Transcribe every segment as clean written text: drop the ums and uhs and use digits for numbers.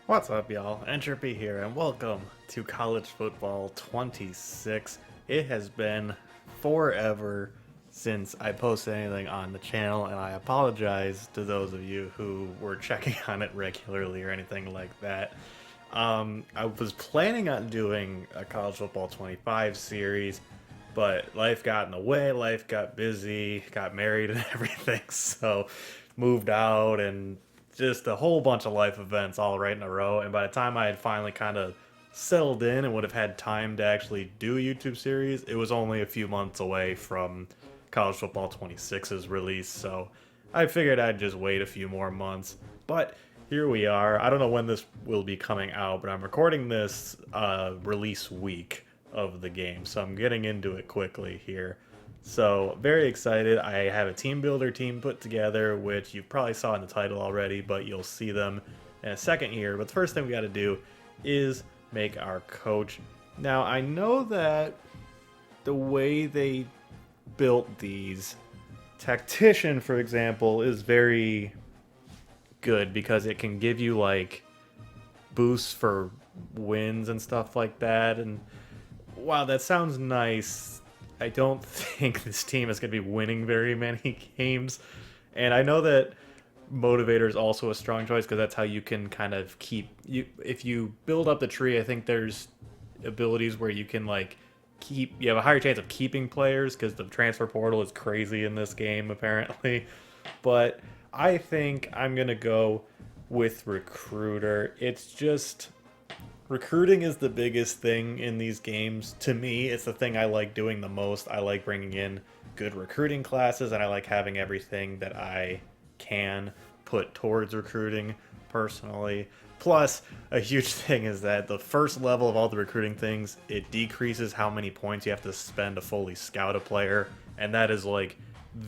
What's up, y'all? Entropy here, and welcome to College Football 26. It has been forever since I posted anything on the channel, and I apologize to those of you who were checking on it regularly or anything like that. I was planning on doing a College Football 25 series, but life got in the way, life got busy, got married and everything, so moved out and just a whole bunch of life events all right in a row. And by the time I had finally kind of settled in and would have had time to actually do a YouTube series, it was only a few months away from College Football 26's release. So I figured I'd just wait a few more months. But here we are. I don't know when this will be coming out, but I'm recording this release week of the game. So I'm getting into it quickly here. So, very excited. I have a team builder team put together, which you probably saw in the title already, but you'll see them in a second here. But the first thing we got to do is make our coach. Now, I know that the way they built these, Tactician, for example, is very good because it can give you, like, boosts for wins and stuff like that. And, wow, that sounds nice. I don't think this team is going to be winning very many games. And I know that Motivator is also a strong choice because that's how you can kind of keep you. If you build up the tree, I think there's abilities where you can like you have a higher chance of keeping players because the transfer portal is crazy in this game apparently. But I think I'm going to go with Recruiter. It's just recruiting is the biggest thing in these games. To me, it's the thing I like doing the most. I like bringing in good recruiting classes, and I like having everything that I can put towards recruiting personally. Plus, a huge thing is that the first level of all the recruiting things, it decreases how many points you have to spend to fully scout a player, and that is like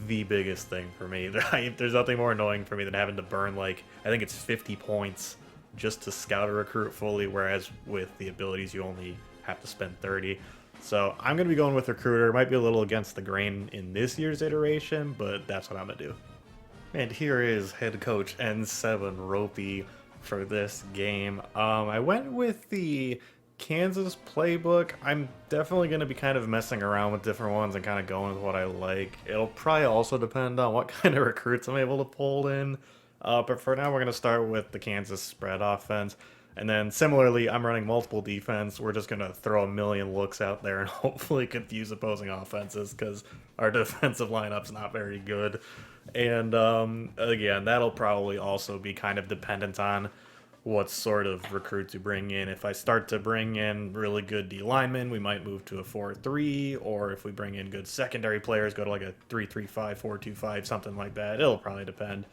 the biggest thing for me. There's nothing more annoying for me than having to burn like, I think it's 50 points just to scout a recruit fully, whereas with the abilities you only have to spend 30. So I'm going to be going with Recruiter. Might be a little against the grain in this year's iteration, but that's what I'm going to do. And here is head coach Enseven Ropy for this game. I went with the Kansas playbook. I'm definitely going to be kind of messing around with different ones and kind of going with what I like. It'll probably also depend on what kind of recruits I'm able to pull in. But for now, we're going to start with the Kansas spread offense. And then similarly, I'm running multiple defense. We're just going to throw a million looks out there and hopefully confuse opposing offenses because our defensive lineup's not very good. And again, that'll probably also be kind of dependent on what sort of recruits you bring in. If I start to bring in really good D linemen, we might move to a 4-3, or if we bring in good secondary players, go to like a 3-3-5, 4-2-5, something like that. It'll probably depend.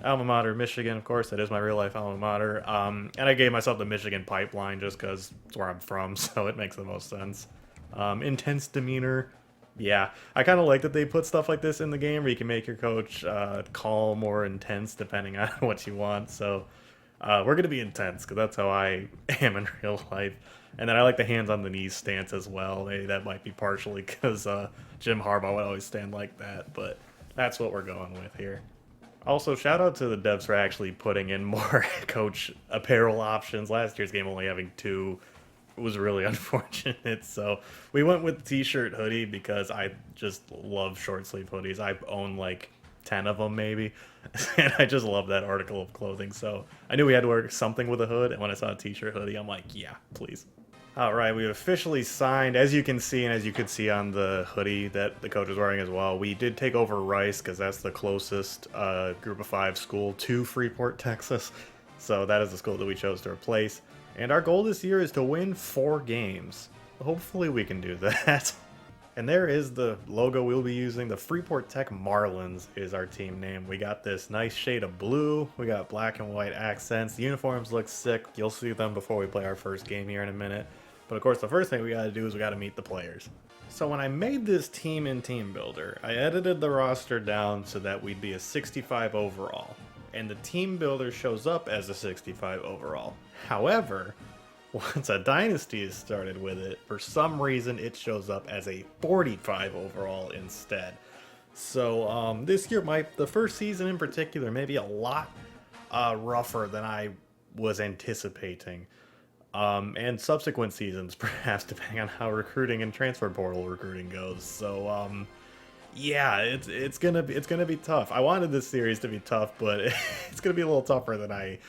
Alma mater, Michigan, of course. That is my real life alma mater. And I gave myself the Michigan pipeline just because it's where I'm from, so it makes the most sense. Intense demeanor. Yeah, I kind of like that they put stuff like this in the game where you can make your coach calm or intense depending on what you want. So we're going to be intense because that's how I am in real life. And then I like the hands on the knees stance as well. Maybe that might be partially because Jim Harbaugh would always stand like that, but that's what we're going with here. Also, shout out to the devs for actually putting in more coach apparel options. Last year's game only having 2 was really unfortunate. So we went with t-shirt hoodie because I just love short sleeve hoodies. I own like 10 of them maybe. And I just love that article of clothing. So I knew we had to wear something with a hood. And when I saw a t-shirt hoodie, I'm like, yeah, please. All right, we've officially signed, as you can see, and as you could see on the hoodie that the coach is wearing as well, we did take over Rice because that's the closest group of 5 school to Freeport, Texas. So that is the school that we chose to replace. And our goal this year is to win 4 games. Hopefully we can do that. And there is the logo we'll be using. The Freeport Tech Marlins is our team name. We got this nice shade of blue. We got black and white accents. The uniforms look sick. You'll see them before we play our first game here in a minute. But of course, the first thing we gotta do is we gotta meet the players. So when I made this team in Team Builder, I edited the roster down so that we'd be a 65 overall. And the Team Builder shows up as a 65 overall. However, once a Dynasty is started with it, for some reason it shows up as a 45 overall instead. So this year, the first season in particular, may be a lot rougher than I was anticipating. And subsequent seasons, perhaps, depending on how recruiting and transfer portal recruiting goes. So, yeah, it's gonna be tough. I wanted this series to be tough, but it's gonna be a little tougher than I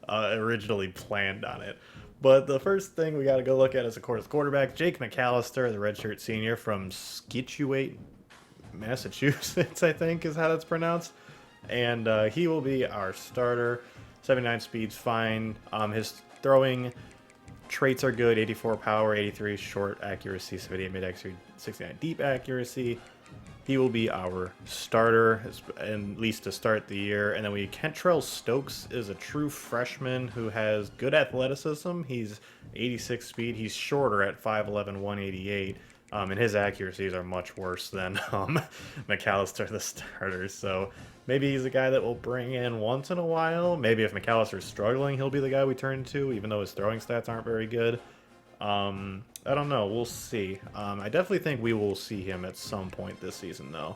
originally planned on it. But the first thing we got to go look at is, of course, quarterback Jake McAllister, the redshirt senior from Scituate, Massachusetts, I think is how that's pronounced. And he will be our starter. 79 speed's fine. His throwing traits are good. 84 power, 83 short accuracy, 78 mid accuracy, 69 deep accuracy. He will be our starter, at least to start the year. And then Kentrell Stokes is a true freshman who has good athleticism. He's 86 speed. He's shorter at 5'11", 188. And his accuracies are much worse than McAllister, the starter. So maybe he's a guy that we'll bring in once in a while. Maybe if McAllister's struggling, he'll be the guy we turn to, even though his throwing stats aren't very good. I don't know. We'll see. I definitely think we will see him at some point this season, though.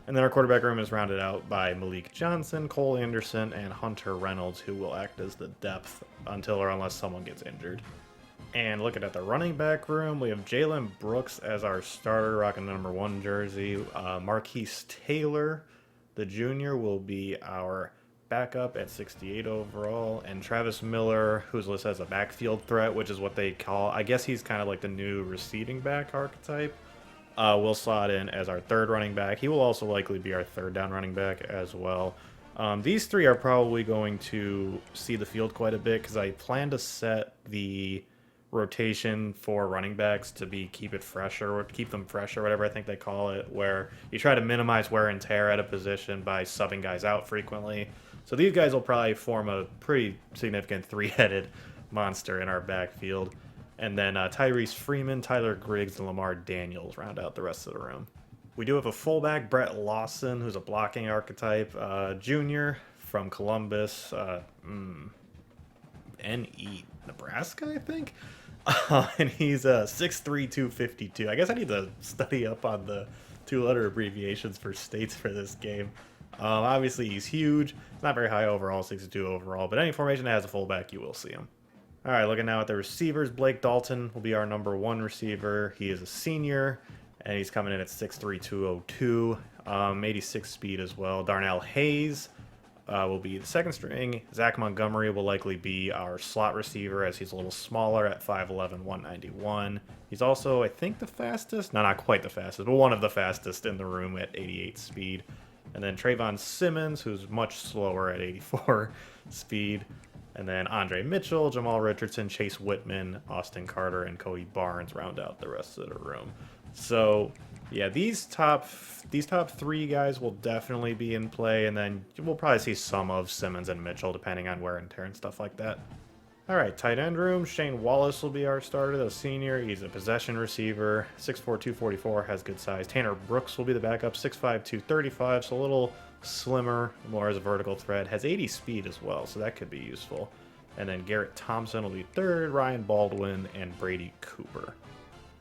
And then our quarterback room is rounded out by Malik Johnson, Cole Anderson, and Hunter Reynolds, who will act as the depth until or unless someone gets injured. And looking at the running back room, we have Jalen Brooks as our starter, rocking the number 1 jersey. Marquise Taylor, the junior, will be our backup at 68 overall, and Travis Miller, who's listed as a backfield threat, which is what they call, I guess he's kind of like the new receiving back archetype, will slot in as our 3rd running back. He will also likely be our 3rd down running back as well. These 3 are probably going to see the field quite a bit because I plan to set the rotation for running backs to be keep them fresh or whatever I think they call it, where you try to minimize wear and tear at a position by subbing guys out frequently. So these guys will probably form a pretty significant 3-headed monster in our backfield. And then Tyrese Freeman, Tyler Griggs, and Lamar Daniels round out the rest of the room. We do have a fullback, Brett Lawson, who's a blocking archetype, junior from Columbus, NE, Nebraska, I think? And he's 6'3", 252. I guess I need to study up on the 2-letter abbreviations for states for this game. Obviously, he's huge. He's not very high overall, 62 overall, but any formation that has a fullback, you will see him. All right, looking now at the receivers, Blake Dalton will be our number 1 receiver. He is a senior, and he's coming in at 6'3", 202, 86 speed as well. Darnell Hayes will be the 2nd string. Zach Montgomery will likely be our slot receiver, as he's a little smaller at 5'11", 191. He's also, I think, the fastest. No, not quite the fastest, but one of the fastest in the room at 88 speed. And then Trayvon Simmons, who's much slower at 84 speed. And then Andre Mitchell, Jamal Richardson, Chase Whitman, Austin Carter, and Cody Barnes round out the rest of the room. So, yeah, these top 3 guys will definitely be in play, and then we'll probably see some of Simmons and Mitchell, depending on wear and tear and stuff like that. All right, tight end room. Shane Wallace will be our starter, the senior. He's a possession receiver, 6'4", 244, has good size. Tanner Brooks will be the backup, 6'5", 235, so a little slimmer, more as a vertical threat. Has 80 speed as well, so that could be useful. And then Garrett Thompson will be 3rd, Ryan Baldwin, and Brady Cooper.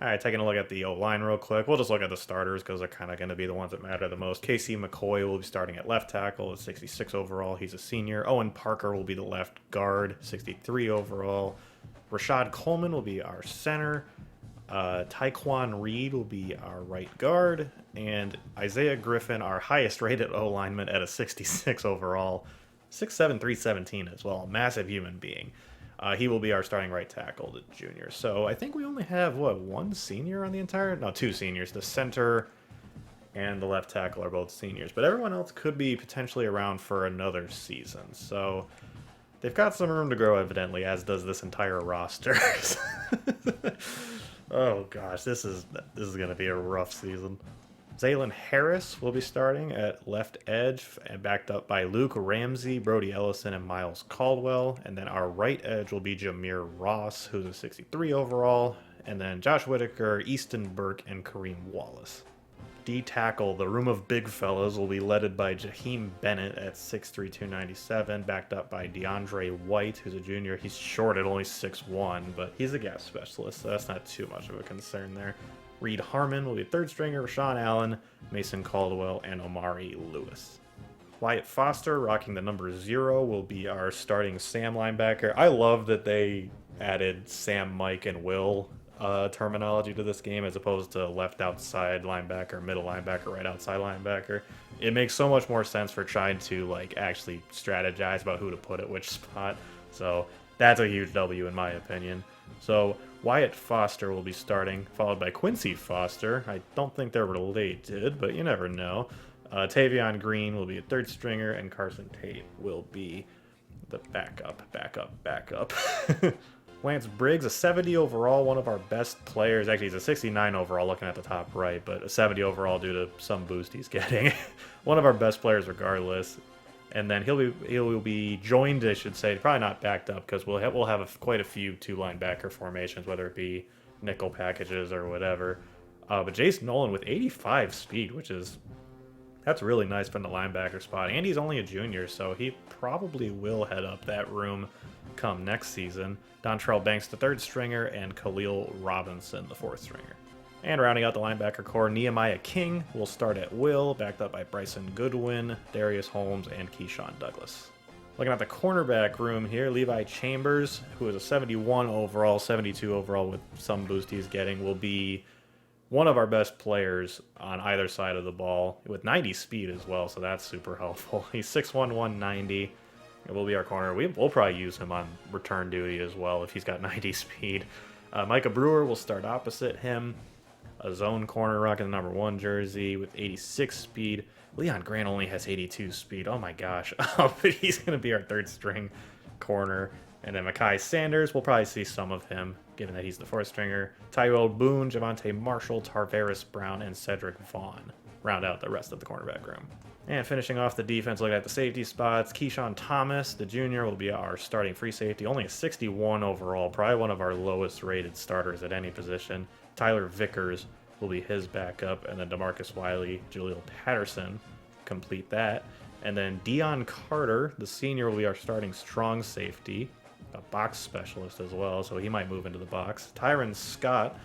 All right, taking a look at the O-line real quick. We'll just look at the starters because they're kind of going to be the ones that matter the most. Casey McCoy will be starting at left tackle at 66 overall. He's a senior. Owen Parker will be the left guard, 63 overall. Rashad Coleman will be our center. Tyquan Reed will be our right guard. And Isaiah Griffin, our highest rated O-lineman at a 66 overall. 6'7", 317 as well. Massive human being. He will be our starting right tackle, the junior. So I think we only have, 1 senior on the entire? No, 2 seniors. The center and the left tackle are both seniors. But everyone else could be potentially around for another season. So they've got some room to grow, evidently, as does this entire roster. Oh, gosh, this is going to be a rough season. Zaylen Harris will be starting at left edge, and backed up by Luke Ramsey, Brody Ellison, and Miles Caldwell. And then our right edge will be Jameer Ross, who's a 63 overall. And then Josh Whitaker, Easton Burke, and Kareem Wallace. D-tackle, the room of big fellas, will be led by Jaheim Bennett at 6'3", 297, backed up by DeAndre White, who's a junior. He's short at only 6'1", but he's a gap specialist, so that's not too much of a concern there. Reed Harmon will be 3rd stringer, Rashawn Allen, Mason Caldwell, and Omari Lewis. Wyatt Foster, rocking the number 0, will be our starting Sam linebacker. I love that they added Sam, Mike, and Will terminology to this game as opposed to left outside linebacker, middle linebacker, right outside linebacker. It makes so much more sense for trying to like actually strategize about who to put at which spot. So that's a huge W in my opinion. So Wyatt Foster will be starting, followed by Quincy Foster. I don't think they're related, but you never know. Tavion Green will be a third stringer, and Carson Tate will be the backup. Lance Briggs, a 70 overall, one of our best players. Actually, he's a 69 overall looking at the top right, but a 70 overall due to some boost he's getting. One of our best players regardless. And then he'll be joined, I should say, probably not backed up because we'll have quite a few two linebacker formations, whether it be nickel packages or whatever. But Jace Nolan with 85 speed, that's really nice from the linebacker spot. And he's only a junior, so he probably will head up that room come next season. Dontrell Banks, the third stringer, and Khalil Robinson, the fourth stringer. And rounding out the linebacker core, Nehemiah King will start at will, backed up by Bryson Goodwin, Darius Holmes, and Keyshawn Douglas. Looking at the cornerback room here, Levi Chambers, who is a 71 overall, 72 overall with some boost he's getting, will be one of our best players on either side of the ball with 90 speed as well, so that's super helpful. He's 6'1", 190. It will be our corner. We'll probably use him on return duty as well if he's got 90 speed. Micah Brewer will start opposite him. A zone corner rocking the number 1 jersey with 86 speed. Leon Grant only has 82 speed. Oh my gosh. But he's going to be our third string corner. And then Mekhi Sanders, we'll probably see some of him, given that he's the fourth stringer. Tyrell Boone, Javonte Marshall, Tarvaris Brown, and Cedric Vaughn round out the rest of the cornerback room. And finishing off the defense, looking at the safety spots, Keyshawn Thomas, the junior, will be our starting free safety. Only a 61 overall, probably one of our lowest rated starters at any position. Tyler Vickers will be his backup, and then DeMarcus Wiley, Jaleel Patterson complete that. And then Dion Carter, the senior, will be our starting strong safety, a box specialist as well, so he might move into the box. Tyron Scott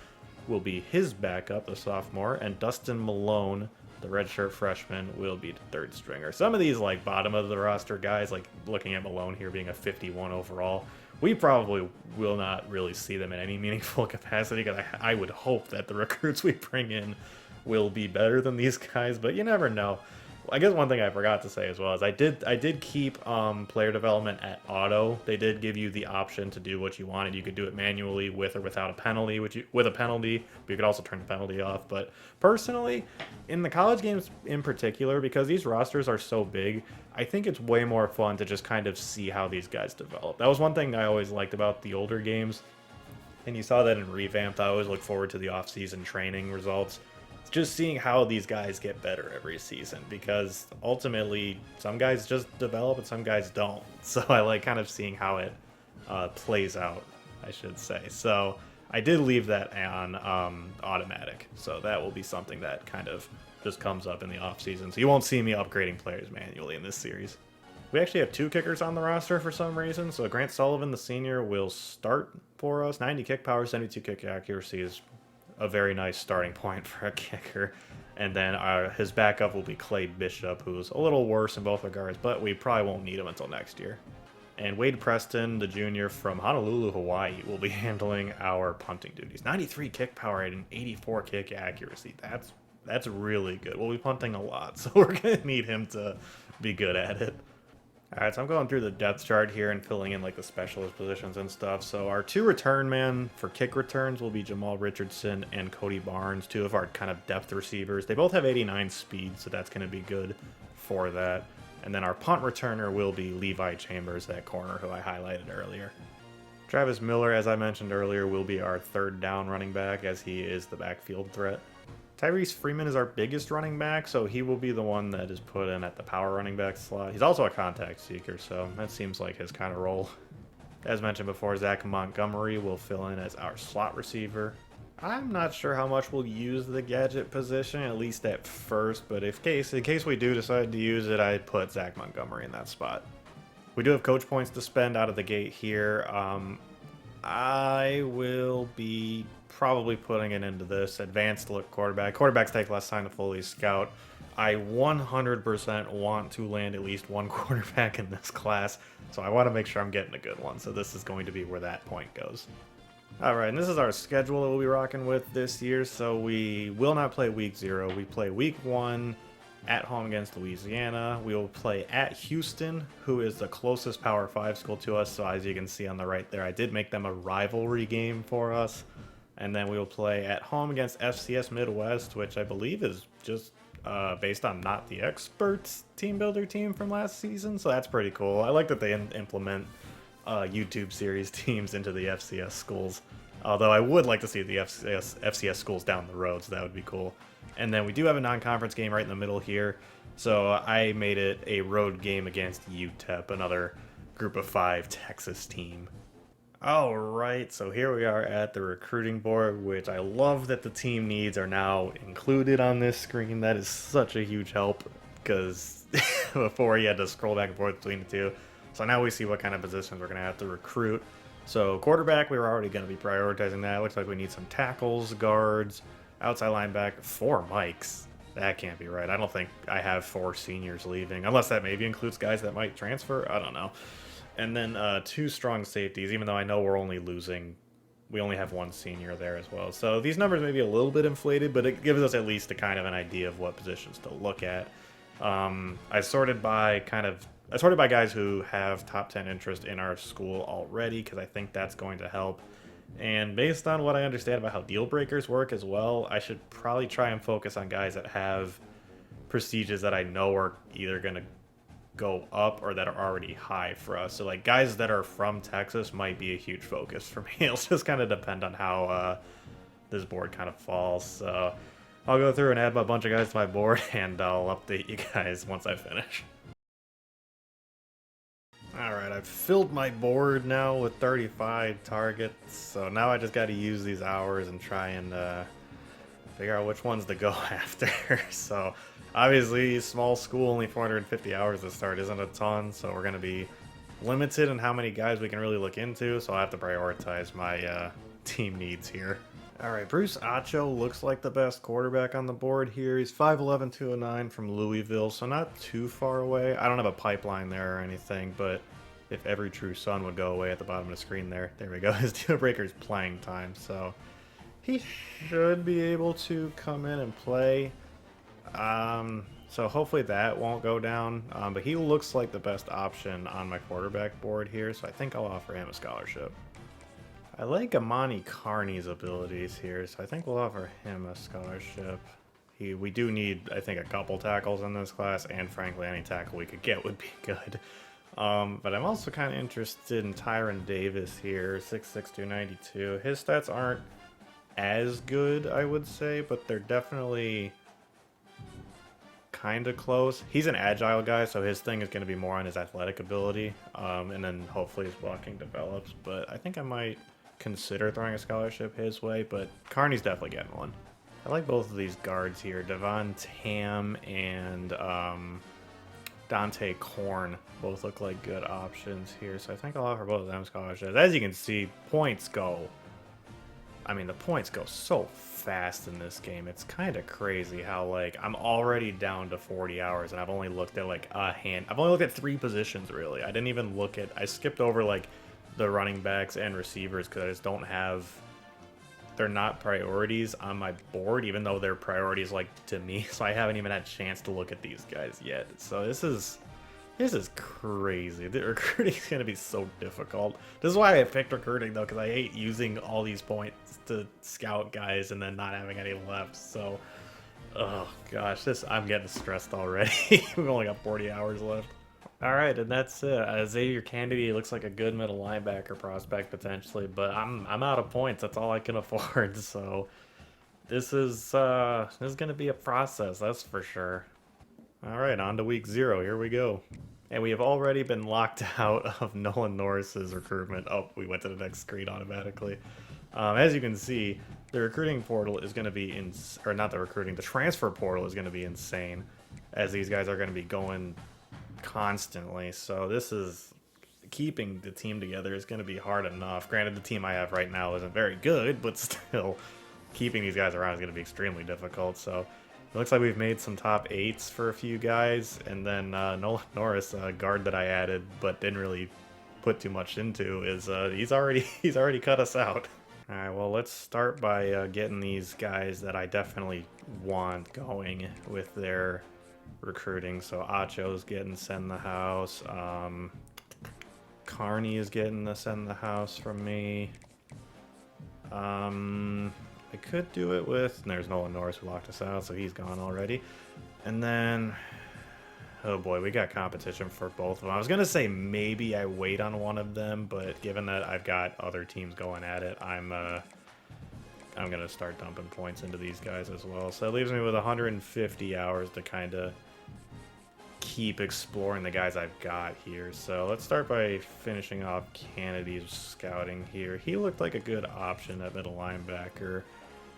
will be his backup, the sophomore, and Dustin Malone, the redshirt freshman, will be the third stringer. Some of these like bottom of the roster guys, like looking at Malone here being a 51 overall, we probably will not really see them in any meaningful capacity because I would hope that the recruits we bring in will be better than these guys, but you never know. I guess one thing I forgot to say as well is I did keep player development at auto. They did give you the option to do what you wanted. You could do it manually with or without a penalty, with a penalty, but you could also turn the penalty off. But personally, in the college games in particular, because these rosters are so big, I think it's way more fun to just kind of see how these guys develop. That was one thing I always liked about the older games, and you saw that in Revamped. I always look forward to the off-season training results. Just seeing how these guys get better every season, because ultimately some guys just develop and some guys don't. So I like kind of seeing how it plays out, I should say. So I did leave that on automatic. So that will be something that kind of just comes up in the off season. So you won't see me upgrading players manually in this series. We actually have 2 kickers on the roster for some reason. So Grant Sullivan, the senior, will start for us. 90 kick power, 72 kick accuracy is a very nice starting point for a kicker. And then his backup will be Clay Bishop, who's a little worse in both regards, but we probably won't need him until next year. And Wade Preston, the junior from Honolulu, Hawaii, will be handling our punting duties. 93 kick power and 84 kick accuracy. That's really good. We'll be punting a lot, so we're going to need him to be good at it. Alright, so I'm going through the depth chart here and filling in like the specialist positions and stuff. So our 2 return men for kick returns will be Jamal Richardson and Cody Barnes, 2 of our kind of depth receivers. They both have 89 speed, so that's going to be good for that. And then our punt returner will be Levi Chambers, that corner who I highlighted earlier. Travis Miller, as I mentioned earlier, will be our third down running back as he is the backfield threat. Tyrese Freeman is our biggest running back, so he will be the one that is put in at the power running back slot. He's also a contact seeker, so that seems like his kind of role. As mentioned before, Zach Montgomery will fill in as our slot receiver. I'm not sure how much we'll use the gadget position, at least at first, but in case we do decide to use it, I'd put Zach Montgomery in that spot. We do have coach points to spend out of the gate here. I will be probably putting it into this advanced look quarterback. Quarterbacks take less time to fully scout. I 100% want to land at least one quarterback in this class, so I want to make sure I'm getting a good one. So this is going to be where that point goes. Alright, and this is our schedule that we'll be rocking with this year. So we will not play week 0. We play week 1 at home against Louisiana. We will play at Houston, who is the closest Power 5 school to us. So as you can see on the right there, I did make them a rivalry game for us. And then we will play at home against FCS Midwest, which I believe is just based on Not the Experts team builder team from last season. So that's pretty cool. I like that they implement YouTube series teams into the FCS schools. Although I would like to see the FCS schools down the road, so that would be cool. And then we do have a non-conference game right in the middle here. So I made it a road game against UTEP, another group of 5 Texas team. Alright, so here we are at the recruiting board, which I love that the team needs are now included on this screen. That is such a huge help, because before you had to scroll back and forth between the two. So now we see what kind of positions we're going to have to recruit. So quarterback, we were already going to be prioritizing that. It looks like we need some tackles, guards, outside linebacker, 4 mics. That can't be right. I don't think I have 4 seniors leaving, unless that maybe includes guys that might transfer. I don't know. And then 2 strong safeties, even though I know we're only losing. We only have 1 senior there as well. So these numbers may be a little bit inflated, but it gives us at least a kind of an idea of what positions to look at. I sorted by guys who have top 10 interest in our school already, because I think that's going to help. And based on what I understand about how deal breakers work as well, I should probably try and focus on guys that have prestiges that I know are either going to go up or that are already high for us. So like guys that are from Texas might be a huge focus for me. It'll just kind of depend on how this board kind of falls. So I'll go through and add a bunch of guys to my board, and I'll update you guys once I finish. Alright, I've filled my board now with 35 targets, so now I just got to use these hours and try and figure out which ones to go after. So obviously, small school, only 450 hours to start isn't a ton, so we're going to be limited in how many guys we can really look into, so I have to prioritize my team needs here. Alright, Bruce Acho looks like the best quarterback on the board here. He's 5'11", 209 from Louisville, so not too far away. I don't have a pipeline there or anything, but if every true sun would go away at the bottom of the screen there we go. His deal breaker's playing time, so he should be able to come in and play. So hopefully that won't go down, but he looks like the best option on my quarterback board here, so I think I'll offer him a scholarship. I like Amani Carney's abilities here, so I think we'll offer him a scholarship. We do need, I think, a couple tackles in this class, and frankly, any tackle we could get would be good. But I'm also kind of interested in Tyron Davis here, 6'6", 292. His stats aren't as good, I would say, but they're definitely kind of close. He's an agile guy, so his thing is going to be more on his athletic ability, and then hopefully his blocking develops. But I think I might consider throwing a scholarship his way, but Carney's definitely getting one. I like both of these guards here, Devon Tam and Dante Korn. Both look like good options here, so I think I'll offer both of them scholarships. As you can see, points go... I mean, the points go so fast in this game. It's kind of crazy how, like, I'm already down to 40 hours, and I've only looked at, like, I've only looked at 3 positions, really. I didn't even look at... I skipped over, like, the running backs and receivers because I just don't have... They're not priorities on my board, even though they're priorities, like, to me. So I haven't even had a chance to look at these guys yet. So this is crazy. The recruiting is going to be so difficult. This is why I picked recruiting, though, because I hate using all these points to scout guys and then not having any left. So, oh gosh, I'm getting stressed already. We've only got 40 hours left. All right, and that's it. Xavier Kennedy looks like a good middle linebacker prospect potentially, but I'm out of points. That's all I can afford. So this is going to be a process, that's for sure. All right, on to week 0. Here we go. And we have already been locked out of Nolan Norris's recruitment. Oh, we went to the next screen automatically. As you can see, the recruiting portal is going to be the transfer portal is going to be insane, as these guys are going to be going constantly. So this is keeping the team together is going to be hard enough. Granted, the team I have right now isn't very good, but still keeping these guys around is going to be extremely difficult. So It looks like we've made some top 8s for a few guys, and then Nolan Norris, a guard that I added but didn't really put too much into, is he's already cut us out. All right, well, let's start by getting these guys that I definitely want going with their recruiting. So Acho's getting send the house. Carney is getting the send the house from me. I could do it with... There's Nolan Norris who locked us out, so he's gone already. And then... Oh boy, we got competition for both of them. I was going to say maybe I wait on one of them, but given that I've got other teams going at it, I'm going to start dumping points into these guys as well. So it leaves me with 150 hours to kind of keep exploring the guys I've got here. So let's start by finishing off Kennedy's scouting here. He looked like a good option at middle linebacker.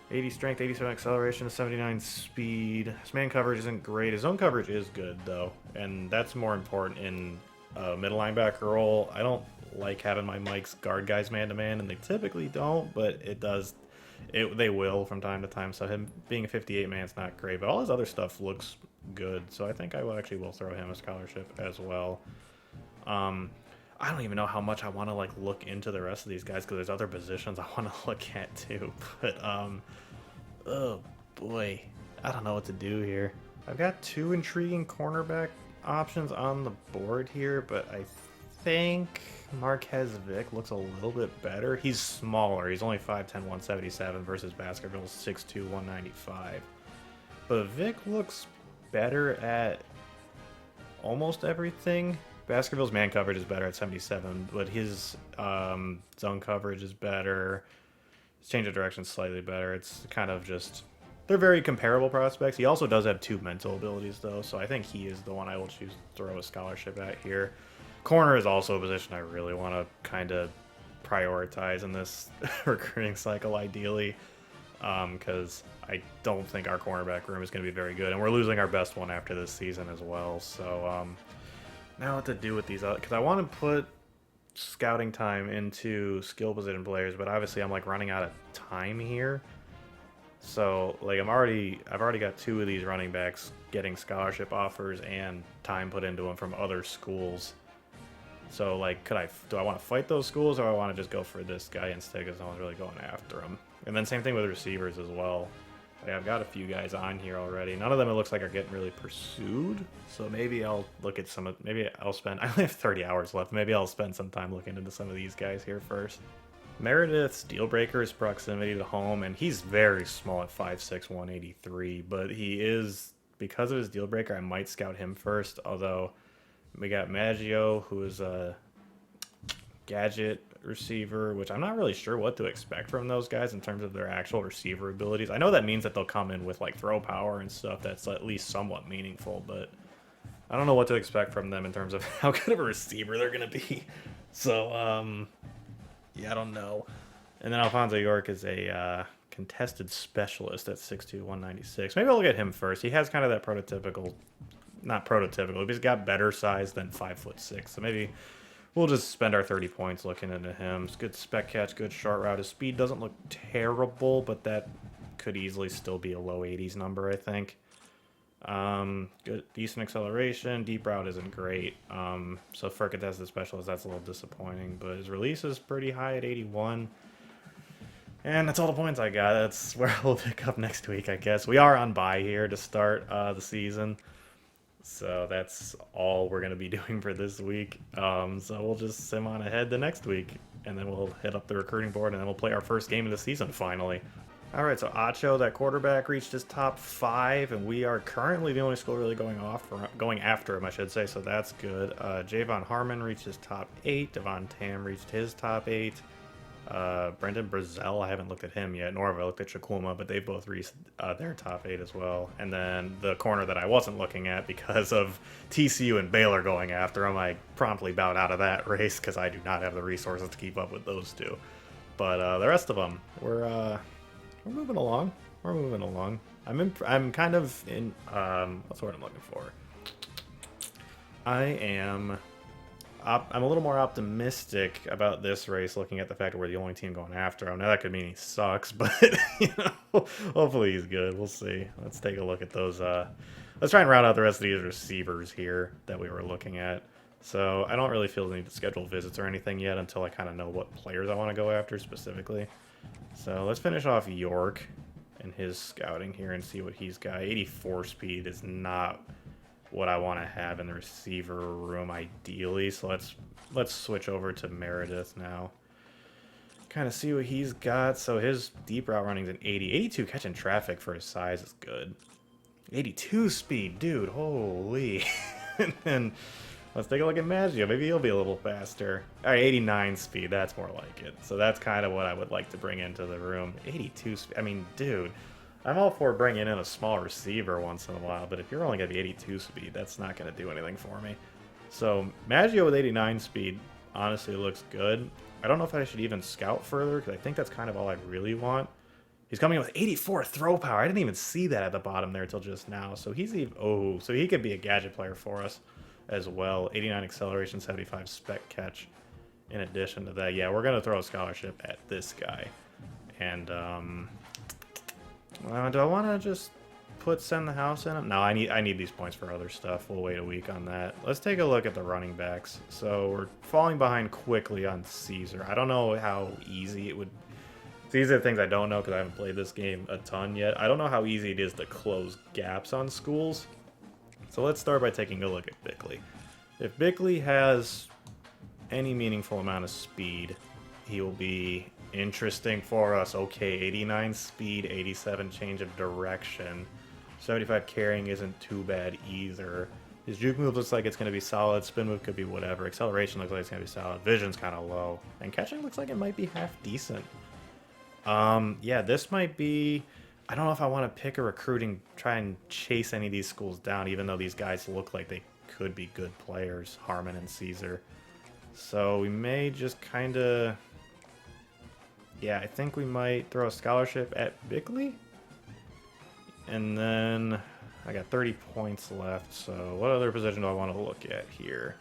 80 strength, 87 acceleration, 79 speed. His man coverage isn't great. His zone coverage is good, though, and that's more important in a middle linebacker role. I don't like having my mics guard guys man-to-man, and they typically don't, but it does. They will from time to time, so him being a 58-man is not great, but all his other stuff looks good, so I think I will throw him a scholarship as well. I don't even know how much I want to like look into the rest of these guys because there's other positions I want to look at too. But oh boy, I don't know what to do here. I've got 2 intriguing cornerback options on the board here, but I think Marquez Vick looks a little bit better. He's smaller. He's only 5'10", 177 versus Baskerville's 6'2", 195. But Vick looks better at almost everything. Baskerville's man coverage is better at 77, but his zone coverage is better. His change of direction is slightly better. It's kind of just... They're very comparable prospects. He also does have 2 mental abilities, though, so I think he is the one I will choose to throw a scholarship at here. Corner is also a position I really want to kind of prioritize in this recruiting cycle, ideally, because I don't think our cornerback room is going to be very good, and we're losing our best one after this season as well, so... Now what to do with these, because I want to put scouting time into skill position players, but obviously I'm like running out of time here. So like I've already got 2 of these running backs getting scholarship offers and time put into them from other schools. So like, do I want to fight those schools, or I want to just go for this guy instead because no one's really going after him? And then same thing with receivers as well. I've got a few guys on here already. None of them, it looks like, are getting really pursued. So maybe I'll look at some of... Maybe I'll spend... I only have 30 hours left. Maybe I'll spend some time looking into some of these guys here first. Meredith's deal breaker is proximity to home, and he's very small at 5'6", 183. But he is... Because of his deal breaker, I might scout him first. Although, we got Maggio, who is a gadget receiver, which I'm not really sure what to expect from those guys in terms of their actual receiver abilities. I know that means that they'll come in with like throw power and stuff that's at least somewhat meaningful, but I don't know what to expect from them in terms of how good of a receiver they're going to be. So, yeah, I don't know. And then Alfonso York is a contested specialist at 6'2", 196. Maybe I'll look at him first. He has kind of that prototypical, not prototypical, but he's got better size than 5'6", so maybe we'll just spend our 30 points looking into him. It's good spec catch, good short route. His speed doesn't look terrible, but that could easily still be a low 80s number, I think. Good, decent acceleration. Deep route isn't great. So for a contested specialist, that's a little disappointing. But his release is pretty high at 81. And that's all the points I got. That's where we'll pick up next week, I guess. We are on bye here to start the season. So that's all we're going to be doing for this week. So we'll just sim on ahead to next week, and then we'll hit up the recruiting board, and then we'll play our first game of the season finally. All right, so Acho, that quarterback, reached his top 5, and we are currently the only school really going after him, I should say, so that's good. Javon Harmon reached his top 8. Devon Tam reached his top 8. Brendan Brazel, I haven't looked at him yet, nor have I looked at Shakulma, but they both reached their top 8 as well. And then the corner that I wasn't looking at because of TCU and Baylor going after him, I promptly bowed out of that race because I do not have the resources to keep up with those 2. But the rest of them, we're moving along. We're moving along. I'm kind of in what's the word I'm looking for? I am I'm a little more optimistic about this race, looking at the fact that we're the only team going after him. Now that could mean he sucks, but hopefully he's good. We'll see. Let's take a look at those. Let's try and round out the rest of these receivers here that we were looking at. So I don't really feel the need to schedule visits or anything yet until I kind of know what players I want to go after specifically. So let's finish off York and his scouting here and see what he's got. 84 speed is not what I want to have in the receiver room ideally. So let's switch over to Meredith now. Kind of see what he's got. So his deep route running is an 80. 82 catching traffic for his size is good. 82 speed, dude, holy. And then let's take a look at Maggio. Maybe he'll be a little faster. All right, 89 speed, that's more like it. So that's kind of what I would like to bring into the room. 82 speed, I mean, dude, I'm all for bringing in a small receiver once in a while, but if you're only going to be 82 speed, that's not going to do anything for me. So Maggio with 89 speed honestly looks good. I don't know if I should even scout further, because I think that's kind of all I really want. He's coming in with 84 throw power. I didn't even see that at the bottom there until just now. So he's even, oh, so he could be a gadget player for us as well. 89 acceleration, 75 spec catch. In addition to that, yeah, we're going to throw a scholarship at this guy. And, do I want to just send the house in him? No, I need these points for other stuff. We'll wait a week on that. Let's take a look at the running backs. So we're falling behind quickly on Caesar. I don't know how easy it would. These are the things I don't know because I haven't played this game a ton yet. I don't know how easy it is to close gaps on schools. So let's start by taking a look at Bickley. If Bickley has any meaningful amount of speed, he will be interesting for us. Okay, 89 speed, 87 change of direction. 75 carrying isn't too bad either. His juke move looks like it's going to be solid. Spin move could be whatever. Acceleration looks like it's going to be solid. Vision's kind of low. And catching looks like it might be half decent. Yeah, this might be... I don't know if I want to pick a recruiting, try and chase any of these schools down, even though these guys look like they could be good players, Harmon and Caesar. So we may just kind of... Yeah, I think we might throw a scholarship at Bickley. And then I got 30 points left, so what other position do I want to look at here?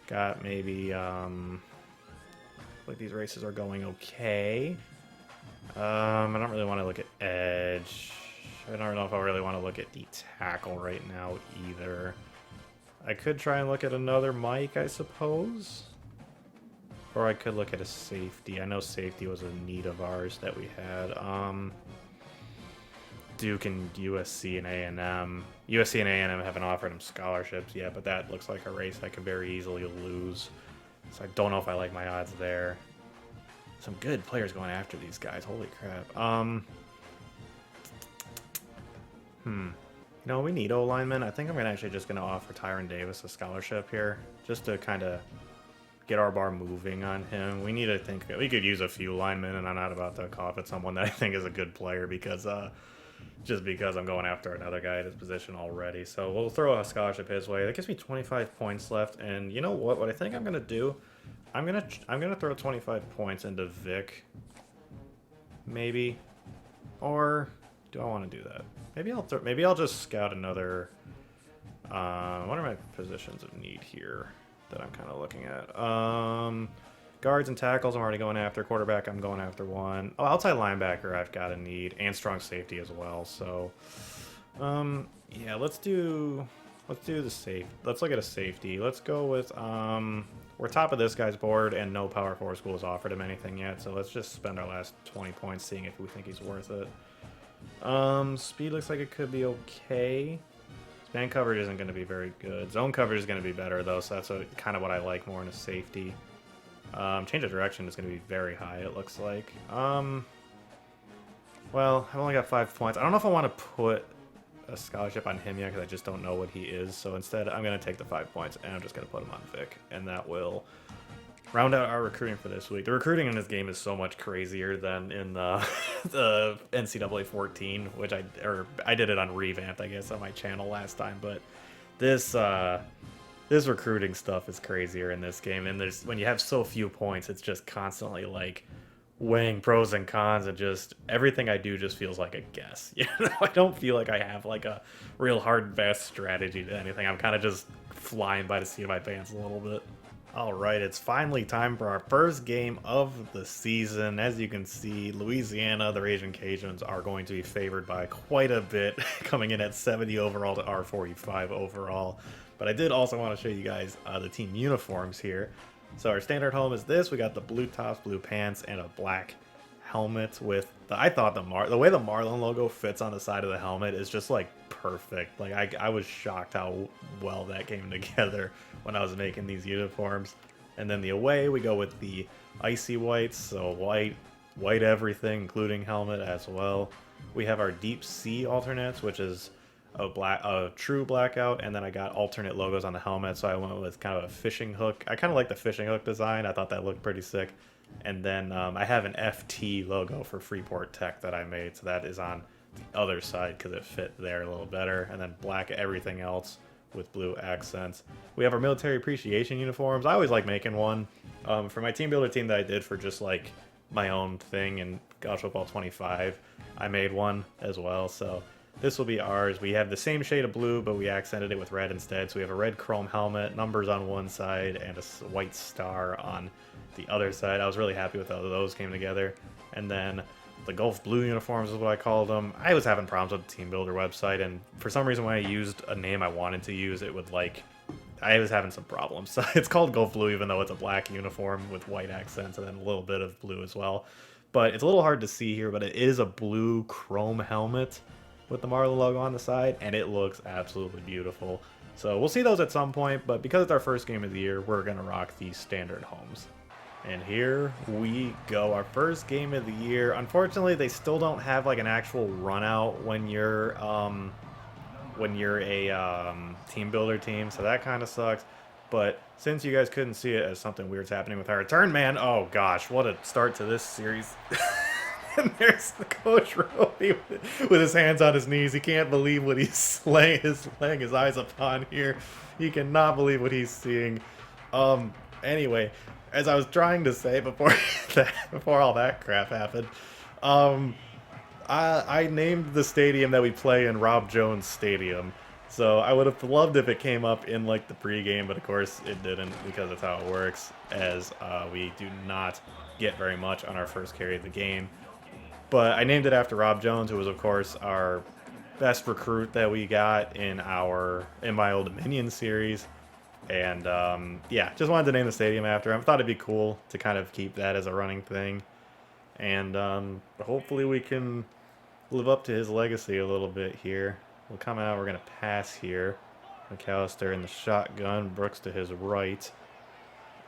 Got maybe, like these races are going okay. I don't really want to look at edge. I don't know if I really want to look at the tackle right now either. I could try and look at another Mike, I suppose. Or I could look at a safety. I know safety was a need of ours that we had. Duke and USC and A&M. USC and A&M haven't offered him scholarships yet, but that looks like a race I could very easily lose. So I don't know if I like my odds there. Some good players going after these guys. Holy crap. You know, we need O-linemen. I think I'm actually just going to offer Tyron Davis a scholarship here, just to kind of get our bar moving on him. We need to think we could use a few linemen, and I'm not about to cough at someone that I think is a good player because just because I'm going after another guy at his position already. So we'll throw a scholarship his way. That gives me 25 points left, and you know what? What I think I'm gonna do, I'm gonna throw 25 points into Vic, maybe, or do I want to do that? Maybe I'll just scout another. What are my positions of need here that I'm kind of looking at? Guards and tackles, I'm already going after. Quarterback, I'm going after one. Oh, outside linebacker, I've got a need, and strong safety as well. So, yeah, let's do the safe. Let's look at a safety. Let's go with we're top of this guy's board, and no Power 4 school has offered him anything yet. So let's just spend our last 20 points seeing if we think he's worth it. Speed looks like it could be okay. Man coverage isn't going to be very good. Zone coverage is going to be better though, so that's kind of what I like more in a safety. Change of direction is going to be very high, it looks like. Well, I've only got 5 points. I don't know if I want to put a scholarship on him yet because I just don't know what he is. So instead, I'm going to take the 5 points and I'm just going to put him on Vic. And that will round out our recruiting for this week. The recruiting in this game is so much crazier than in the NCAA 14, which I did it on Revamped, I guess, on my channel last time. But this recruiting stuff is crazier in this game, and when you have so few points, it's just constantly like weighing pros and cons, and just everything I do just feels like a guess. You know, I don't feel like I have like a real hard, fast strategy to anything. I'm kind of just flying by the seat of my pants a little bit. All right, it's finally time for our first game of the season. As you can see, Louisiana, the Ragin Cajuns, are going to be favored by quite a bit, coming in at 70 overall to our 45 overall. But I did also want to show you guys the team uniforms here. So our standard home is this. We got the blue tops, blue pants, and a black helmet with I thought the way the Marlin logo fits on the side of the helmet is just like perfect. Like I was shocked how well that came together when I was making these uniforms. And then the away, we go with the icy whites, so white everything, including helmet as well. We have our deep sea alternates, which is a true blackout, and then I got alternate logos on the helmet, so I went with kind of a fishing hook. I kind of like the fishing hook design. I thought that looked pretty sick. And then I have an FT logo for Freeport Tech that I made, so that is on the other side because it fit there a little better. And then black everything else with blue accents. We have our military appreciation uniforms. I always like making one. For my team builder team that I did for just like my own thing in College Football 25, I made one as well, so this will be ours. We have the same shade of blue, but we accented it with red instead. So we have a red chrome helmet, numbers on one side, and a white star on the other side. I was really happy with how those came together. And then the Gulf Blue uniforms is what I called them. I was having problems with the Team Builder website, and for some reason when I used a name I wanted to use, it would like... I was having some problems. So it's called Gulf Blue, even though it's a black uniform with white accents and then a little bit of blue as well. But it's a little hard to see here, but it is a blue chrome helmet with the Marlin logo on the side, and it looks absolutely beautiful. So we'll see those at some point, but because it's our first game of the year, we're going to rock these standard homes. And here we go, our first game of the year. Unfortunately, they still don't have like an actual run out when you're a team builder team, so that kind of sucks. But since you guys couldn't see it as something weird's happening with our return man, oh gosh, what a start to this series. And there's the Coach Ropy with his hands on his knees. He can't believe what he's laying his eyes upon here. He cannot believe what he's seeing. Anyway, as I was trying to say before before all that crap happened, I named the stadium that we play in Rob Jones Stadium. So I would have loved if it came up in like the pregame, but of course it didn't because that's how it works, as we do not get very much on our first carry of the game. But I named it after Rob Jones, who was of course our best recruit that we got in my Old Dominion series. And yeah, just wanted to name the stadium after him. I thought it'd be cool to kind of keep that as a running thing. And hopefully we can live up to his legacy a little bit here. We'll come out, we're going to pass here. McAllister in the shotgun, Brooks to his right.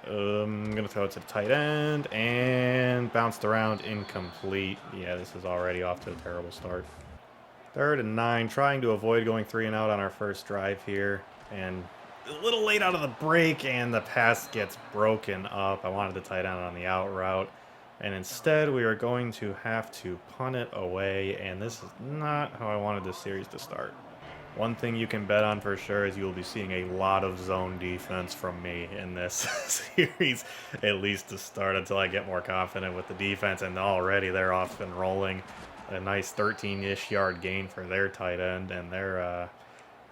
I'm going to throw it to the tight end, and bounced around, incomplete. Yeah, this is already off to a terrible start. 3rd and 9, trying to avoid going 3 and out on our first drive here. And a little late out of the break, and the pass gets broken up. I wanted the tight end on the out route. And instead, we are going to have to punt it away, and this is not how I wanted this series to start. One thing you can bet on for sure is you will be seeing a lot of zone defense from me in this series, at least to start, until I get more confident with the defense, and already they're off and rolling. A nice 13-ish yard gain for their tight end, and they're...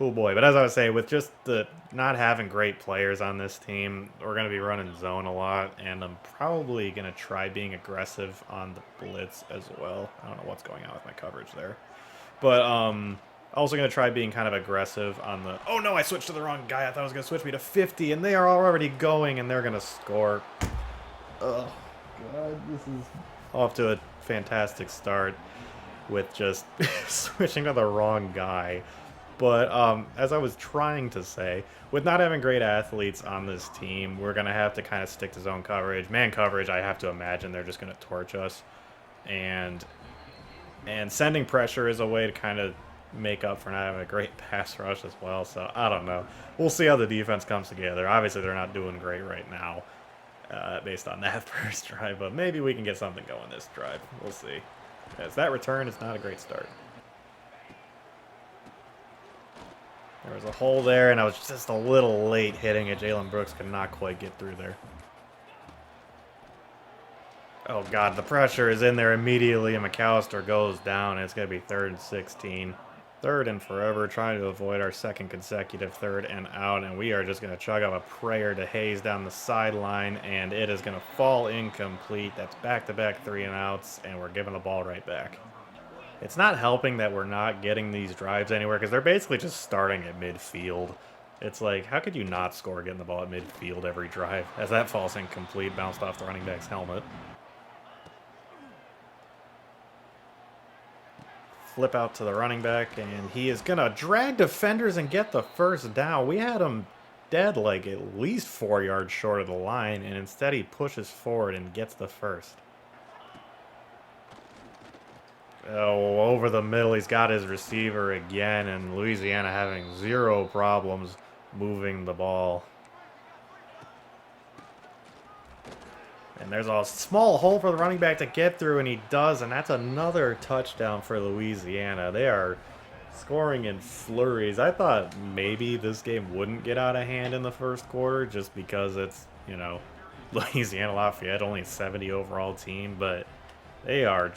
oh boy, but as I was saying, with just the not having great players on this team, we're going to be running zone a lot, and I'm probably going to try being aggressive on the blitz as well. I don't know what's going on with my coverage there. But also going to try being kind of aggressive on the... Oh no, I switched to the wrong guy. I thought it was going to switch me to 50, and they are already going, and they're going to score. Oh god, this is off to a fantastic start with just switching to the wrong guy. But as I was trying to say, with not having great athletes on this team, we're going to have to kind of stick to zone coverage. Man coverage, I have to imagine they're just going to torch us. And sending pressure is a way to kind of make up for not having a great pass rush as well. So I don't know. We'll see how the defense comes together. Obviously, they're not doing great right now based on that first drive. But maybe we can get something going this drive. We'll see. As that return is not a great start. There was a hole there, and I was just a little late hitting it. Jalen Brooks could not quite get through there. Oh, God, the pressure is in there immediately, and McAllister goes down, and it's going to be 3rd and 16. Third and forever, trying to avoid our second consecutive third and out, and we are just going to chug up a prayer to Hayes down the sideline, and it is going to fall incomplete. That's back-to-back 3 and outs, and we're giving the ball right back. It's not helping that we're not getting these drives anywhere, because they're basically just starting at midfield. It's like, how could you not score getting the ball at midfield every drive? As that falls incomplete, bounced off the running back's helmet. Flip out to the running back, and he is going to drag defenders and get the first down. We had him dead like at least 4 yards short of the line, and instead he pushes forward and gets the first. Oh, over the middle, he's got his receiver again, and Louisiana having zero problems moving the ball. And there's a small hole for the running back to get through, and he does, and that's another touchdown for Louisiana. They are scoring in flurries. I thought maybe this game wouldn't get out of hand in the first quarter just because it's, you know, Louisiana Lafayette, only a 70 overall team, but they are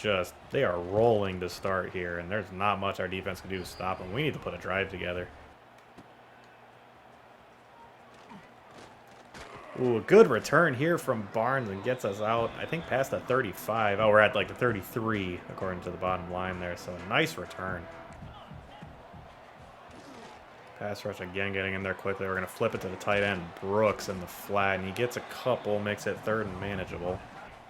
rolling to start here, and there's not much our defense can do to stop them. We need to put a drive together. Ooh, a good return here from Barnes and gets us out, I think, past the 35. Oh, we're at like the 33, according to the bottom line there. So, nice return. Pass rush again, getting in there quickly. We're going to flip it to the tight end, Brooks, in the flat. And he gets a couple, makes it third and manageable.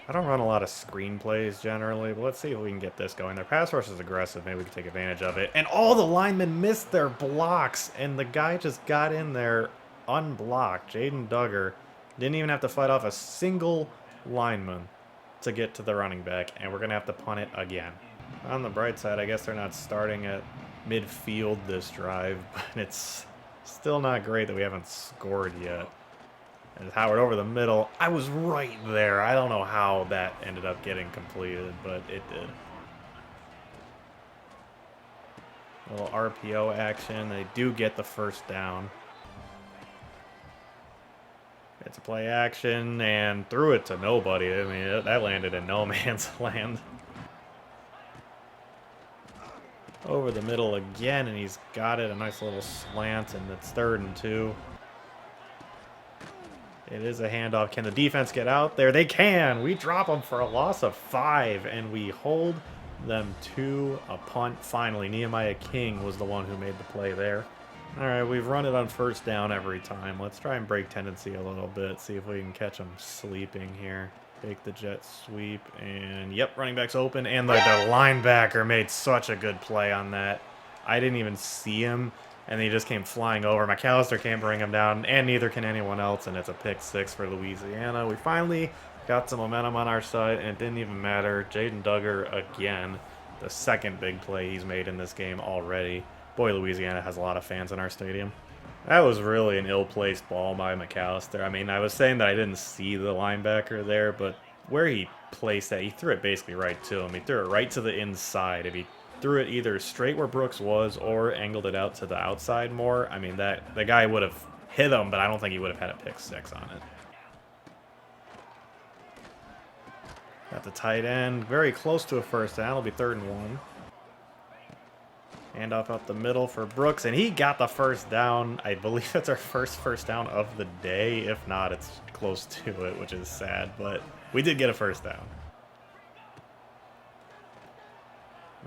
I don't run a lot of screen plays generally, but let's see if we can get this going. Their pass rush is aggressive. Maybe we can take advantage of it. And all the linemen missed their blocks. And the guy just got in there unblocked. Jaden Duggar didn't even have to fight off a single lineman to get to the running back, and we're going to have to punt it again. On the bright side, I guess they're not starting at midfield this drive, but it's still not great that we haven't scored yet. And Howard over the middle. I was right there. I don't know how that ended up getting completed, but it did. A little RPO action. They do get the first down. It's a play action and threw it to nobody. I mean, that landed in no man's land. Over the middle again, and he's got it. A nice little slant, and it's 3rd and 2. It is a handoff. Can the defense get out there? They can. We drop them for a loss of 5, and we hold them to a punt. Finally, Nehemiah King was the one who made the play there. All right, we've run it on first down every time. Let's try and break tendency a little bit, see if we can catch them sleeping here. Take the jet sweep, and yep, running back's open, and the linebacker made such a good play on that. I didn't even see him, and he just came flying over. McAllister can't bring him down, and neither can anyone else, and it's a pick 6 for Louisiana. We finally got some momentum on our side, and it didn't even matter. Jaden Duggar again, the second big play he's made in this game already. Boy, Louisiana has a lot of fans in our stadium. That was really an ill-placed ball by McAllister. I mean, I was saying that I didn't see the linebacker there, but where he placed that, he threw it basically right to him. He threw it right to the inside. If he threw it either straight where Brooks was or angled it out to the outside more, I mean, the guy would have hit him, but I don't think he would have had a pick 6 on it. Got the tight end very close to a first down. It'll be 3rd and 1. Handoff up the middle for Brooks, and he got the first down. I believe it's our first down of the day. If not, it's close to it, which is sad, but we did get a first down.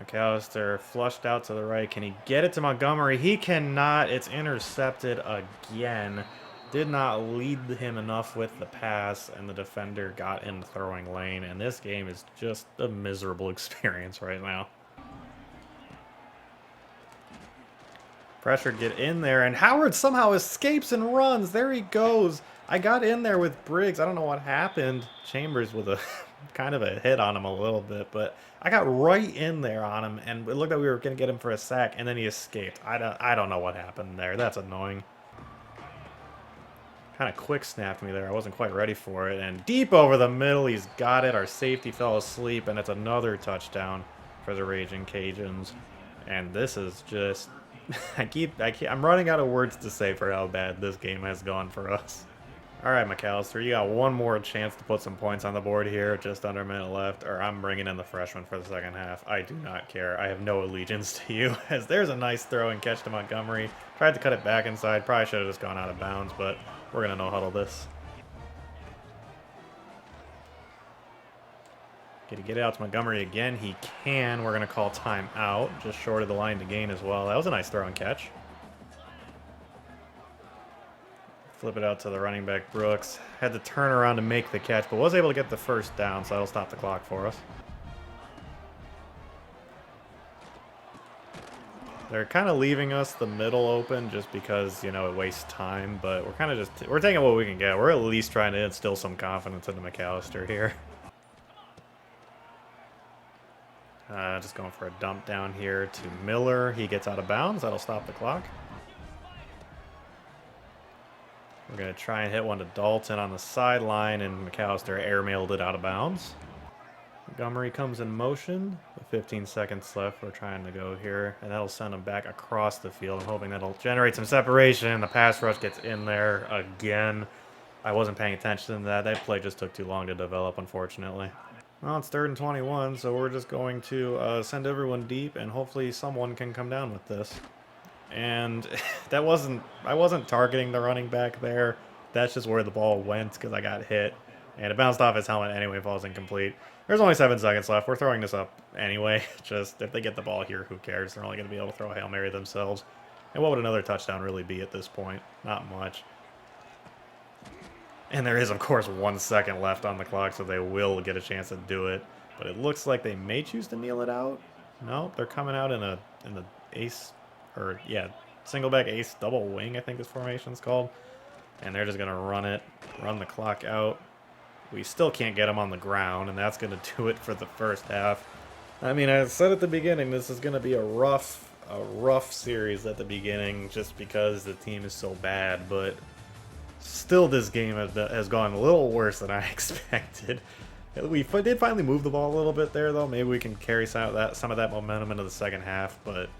McAllister flushed out to the right. Can he get it to Montgomery? He cannot. It's intercepted again. Did not lead him enough with the pass, and the defender got in the throwing lane, and this game is just a miserable experience right now. Pressure, get in there, and Howard somehow escapes and runs. There he goes. I got in there with Briggs. I don't know what happened. Chambers with a kind of a hit on him a little bit, but I got right in there on him, and it looked like we were going to get him for a sack, and then he escaped. I don't know what happened there. That's annoying. Kind of quick snapped me there. I wasn't quite ready for it, and deep over the middle, he's got it. Our safety fell asleep, and it's another touchdown for the Ragin Cajuns. And this is just... I'm running out of words to say for how bad this game has gone for us. All right, McAllister, you got one more chance to put some points on the board here, just under a minute left, or I'm bringing in the freshman for the second half. I do not care. I have no allegiance to you, as there's a nice throw and catch to Montgomery. Tried to cut it back inside. Probably should have just gone out of bounds, but we're going to no-huddle this. Can he get it out to Montgomery again? He can. We're going to call timeout, just short of the line to gain as well. That was a nice throw and catch. Flip it out to the running back, Brooks. Had to turn around to make the catch, but was able to get the first down, so that'll stop the clock for us. They're kind of leaving us the middle open just because, you know, it wastes time, but we're kind of just, we're taking what we can get. We're at least trying to instill some confidence into McAllister here. Just going for a dump down here to Miller. He gets out of bounds. That'll stop the clock. We're going to try and hit one to Dalton on the sideline, and McAllister airmailed it out of bounds. Montgomery comes in motion. With 15 seconds left, we're trying to go here, and that'll send him back across the field. I'm hoping that'll generate some separation. The pass rush gets in there again. I wasn't paying attention to that. That play just took too long to develop, unfortunately. Well, it's 3rd and 21, so we're just going to send everyone deep, and hopefully someone can come down with this. And I wasn't targeting the running back there. That's just where the ball went because I got hit. And it bounced off his helmet anyway, falls incomplete. There's only 7 seconds left. We're throwing this up anyway. Just, if they get the ball here, who cares? They're only going to be able to throw a Hail Mary themselves. And what would another touchdown really be at this point? Not much. And there is, of course, 1 second left on the clock, so they will get a chance to do it. But it looks like they may choose to kneel it out. Nope, they're coming out in the ace... Or, yeah, single back ace double wing, I think this formation's called. And they're just going to run the clock out. We still can't get them on the ground, and that's going to do it for the first half. I mean, I said at the beginning, this is going to be a rough series at the beginning just because the team is so bad. But still, this game has gone a little worse than I expected. We did finally move the ball a little bit there, though. Maybe we can carry some of that momentum into the second half, but...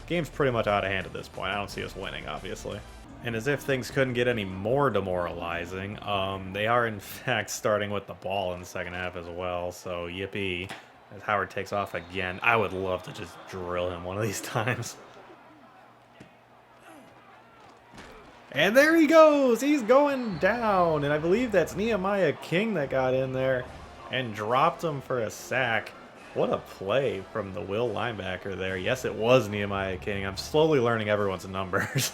game's pretty much out of hand at this point. I don't see us winning, obviously. And as if things couldn't get any more demoralizing, they are in fact starting with the ball in the second half as well. So yippee, as Howard takes off again. I would love to just drill him one of these times. And there he goes! He's going down! And I believe that's Nehemiah King that got in there and dropped him for a sack. What a play from the Will linebacker there. Yes, it was Nehemiah King. I'm slowly learning everyone's numbers.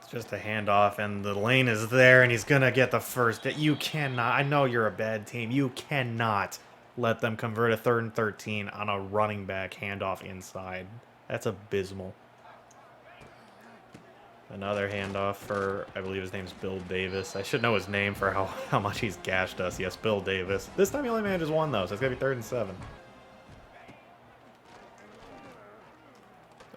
It's just a handoff, and the lane is there, and he's going to get the first. You cannot. I know you're a bad team. You cannot let them convert a 3rd and 13 on a running back handoff inside. That's abysmal. Another handoff for, I believe his name's Bill Davis. I should know his name for how much he's gashed us. Yes, Bill Davis. This time he only manages 1, though, so it's going to be 3rd and 7.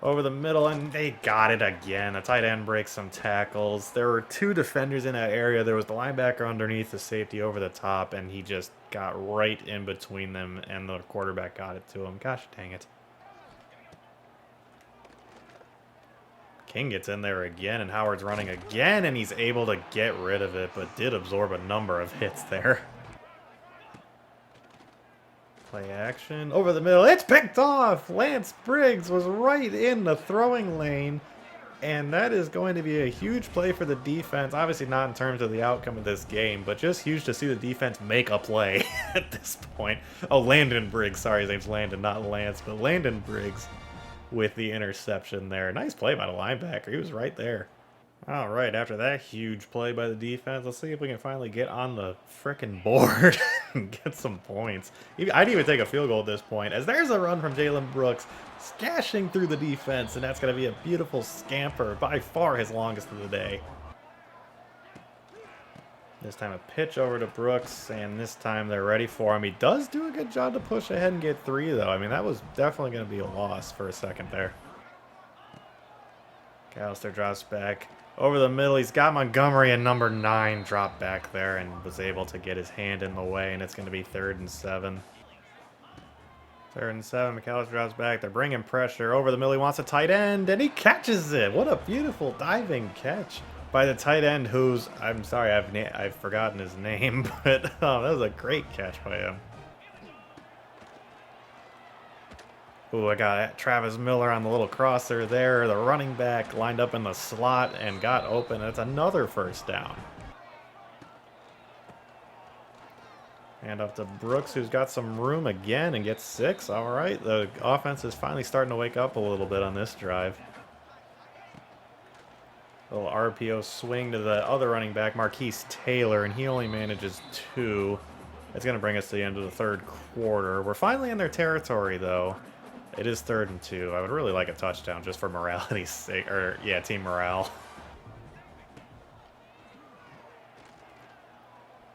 Over the middle, and they got it again. The tight end breaks some tackles. There were 2 defenders in that area. There was the linebacker underneath, the safety over the top, and he just got right in between them, and the quarterback got it to him. Gosh dang it. King gets in there again, and Howard's running again, and he's able to get rid of it, but did absorb a number of hits there. Play action. Over the middle. It's picked off! Lance Briggs was right in the throwing lane, and that is going to be a huge play for the defense. Obviously not in terms of the outcome of this game, but just huge to see the defense make a play at this point. Oh, Landon Briggs. Sorry, his name's Landon, not Lance, but Landon Briggs with the interception there. Nice play by the linebacker. He was right there. All right, after that huge play by the defense, let's see if we can finally get on the frickin' board and get some points. I'd even take a field goal at this point, as there's a run from Jalen Brooks, skashing through the defense, and that's going to be a beautiful scamper, by far his longest of the day. This time a pitch over to Brooks, and this time they're ready for him. He does do a good job to push ahead and get 3, though. I mean, that was definitely going to be a loss for a second there. McAllister drops back. Over the middle, he's got Montgomery and number 9 dropped back there and was able to get his hand in the way, and it's going to be 3rd and 7. 3rd and 7, McAllister drops back. They're bringing pressure. Over the middle, he wants a tight end, and he catches it. What a beautiful diving catch. by the tight end who's, I'm sorry, I've forgotten his name, but that was a great catch by him. Ooh, I got Travis Miller on the little crosser there. The running back lined up in the slot and got open. That's another first down. And up to Brooks, who's got some room again and gets 6. All right, the offense is finally starting to wake up a little bit on this drive. Little RPO swing to the other running back, Marquise Taylor, and he only manages 2. It's going to bring us to the end of the third quarter. We're finally in their territory, though. It is 3rd and 2. I would really like a touchdown just for morality's sake, or yeah, team morale.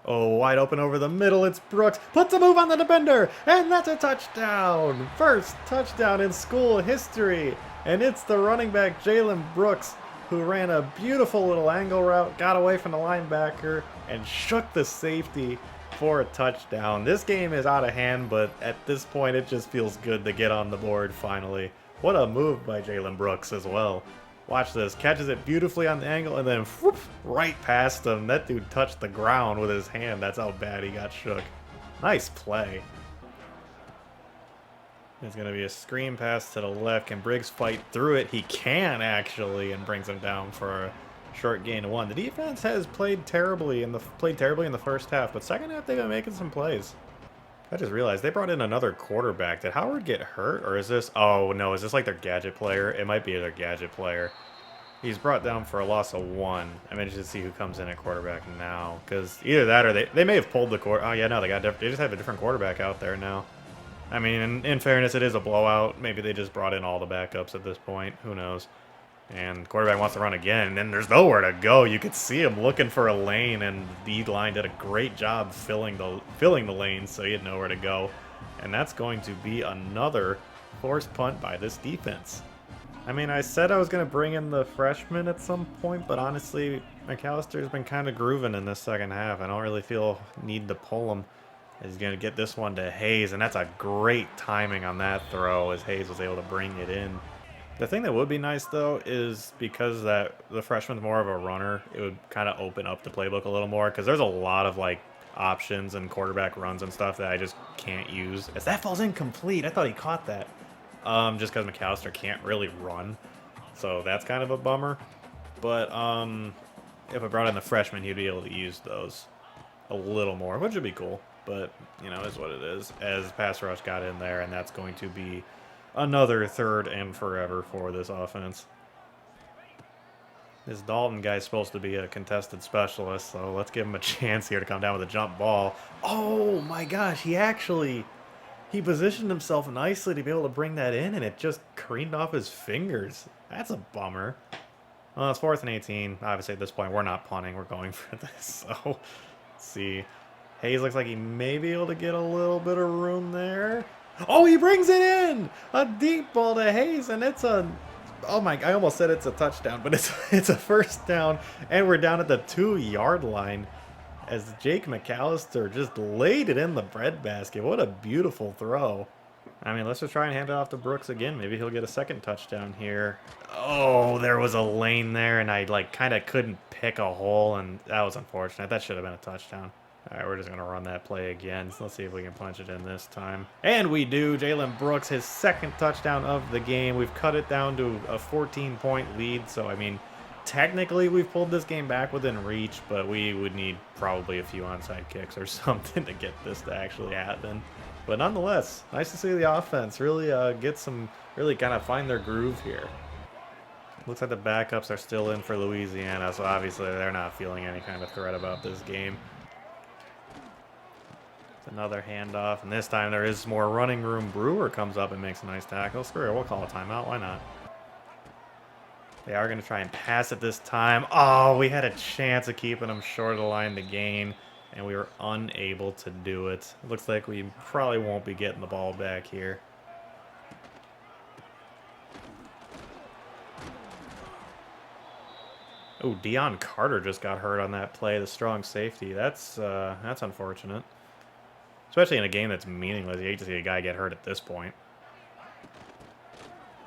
Oh, wide open over the middle. It's Brooks. Puts a move on the defender, and that's a touchdown. First touchdown in school history. And it's the running back, Jalen Brooks, who ran a beautiful little angle route, got away from the linebacker, and shook the safety for a touchdown. This game is out of hand, but at this point, it just feels good to get on the board finally. What a move by Jalen Brooks as well. Watch this. Catches it beautifully on the angle, and then whoop, right past him. That dude touched the ground with his hand. That's how bad he got shook. Nice play. It's going to be a screen pass to the left. Can Briggs fight through it? He can, actually, and brings him down for a short gain of 1. The defense has played terribly in the first half, but second half they've been making some plays. I just realized they brought in another quarterback. Did Howard get hurt, or is this... Oh, no, is this like their gadget player? It might be their gadget player. He's brought down for a loss of 1. I'm interested to see who comes in at quarterback now, because either that or they may have pulled the quarterback. Oh, yeah, no, they just have a different quarterback out there now. I mean, in fairness, it is a blowout. Maybe they just brought in all the backups at this point. Who knows? And quarterback wants to run again, and then there's nowhere to go. You could see him looking for a lane, and the D-line did a great job filling the lane, so he had nowhere to go. And that's going to be another forced punt by this defense. I mean, I said I was going to bring in the freshman at some point, but honestly, McAllister's been kind of grooving in this second half. I don't really feel need to pull him. He's going to get this one to Hayes, and that's a great timing on that throw as Hayes was able to bring it in. The thing that would be nice, though, is because the freshman's more of a runner, it would kind of open up the playbook a little more, because there's a lot of, like, options and quarterback runs and stuff that I just can't use. As that falls incomplete, I thought he caught that. Just because McAllister can't really run, so that's kind of a bummer. But if I brought in the freshman, he'd be able to use those a little more, which would be cool. But, you know, is what it is, as pass rush got in there, and that's going to be another 3rd and forever for this offense. This Dalton guy's supposed to be a contested specialist, so let's give him a chance here to come down with a jump ball. Oh my gosh, he positioned himself nicely to be able to bring that in, and it just careened off his fingers. That's a bummer. Well, it's 4th and 18. Obviously, at this point, we're not punting. We're going for this, so let's see. Hayes looks like he may be able to get a little bit of room there. Oh, he brings it in! A deep ball to Hayes, and it's a... Oh my, I almost said it's a touchdown, but it's a first down, and we're down at the 2-yard line as Jake McAllister just laid it in the breadbasket. What a beautiful throw. I mean, let's just try and hand it off to Brooks again. Maybe he'll get a second touchdown here. Oh, there was a lane there, and I, like, kind of couldn't pick a hole, and that was unfortunate. That should have been a touchdown. All right, we're just going to run that play again. So let's see if we can punch it in this time. And we do. Jalen Brooks, his 2nd touchdown of the game. We've cut it down to a 14-point lead. So, I mean, technically we've pulled this game back within reach, but we would need probably a few onside kicks or something to get this to actually happen. But nonetheless, nice to see the offense really really kind of find their groove here. Looks like the backups are still in for Louisiana, so obviously they're not feeling any kind of threat about this game. Another handoff, and this time there is more running room. Brewer comes up and makes a nice tackle. Screw it, we'll call a timeout. Why not? They are going to try and pass it this time. Oh, we had a chance of keeping them short of the line to gain, and we were unable to do it. It looks like we probably won't be getting the ball back here. Oh, Deion Carter just got hurt on that play, the strong safety. That's unfortunate. Especially in a game that's meaningless. You hate to see a guy get hurt at this point.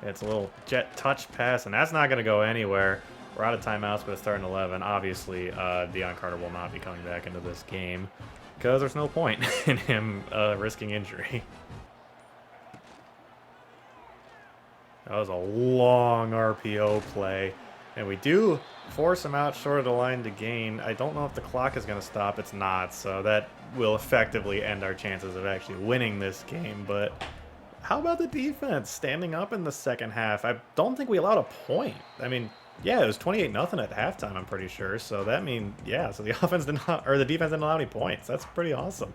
It's a little jet touch pass, and that's not going to go anywhere. We're out of timeouts, but it's starting 11. Obviously, Deion Carter will not be coming back into this game because there's no point in him risking injury. That was a long RPO play. And we do force him out short of the line to gain. I don't know if the clock is going to stop. It's not, so that will effectively end our chances of actually winning this game. But how about the defense standing up in the second half? I don't think we allowed a point. I mean, yeah, it was 28-0 at halftime, I'm pretty sure. So that means, yeah, so the offense did not, or the defense didn't allow any points. That's pretty awesome.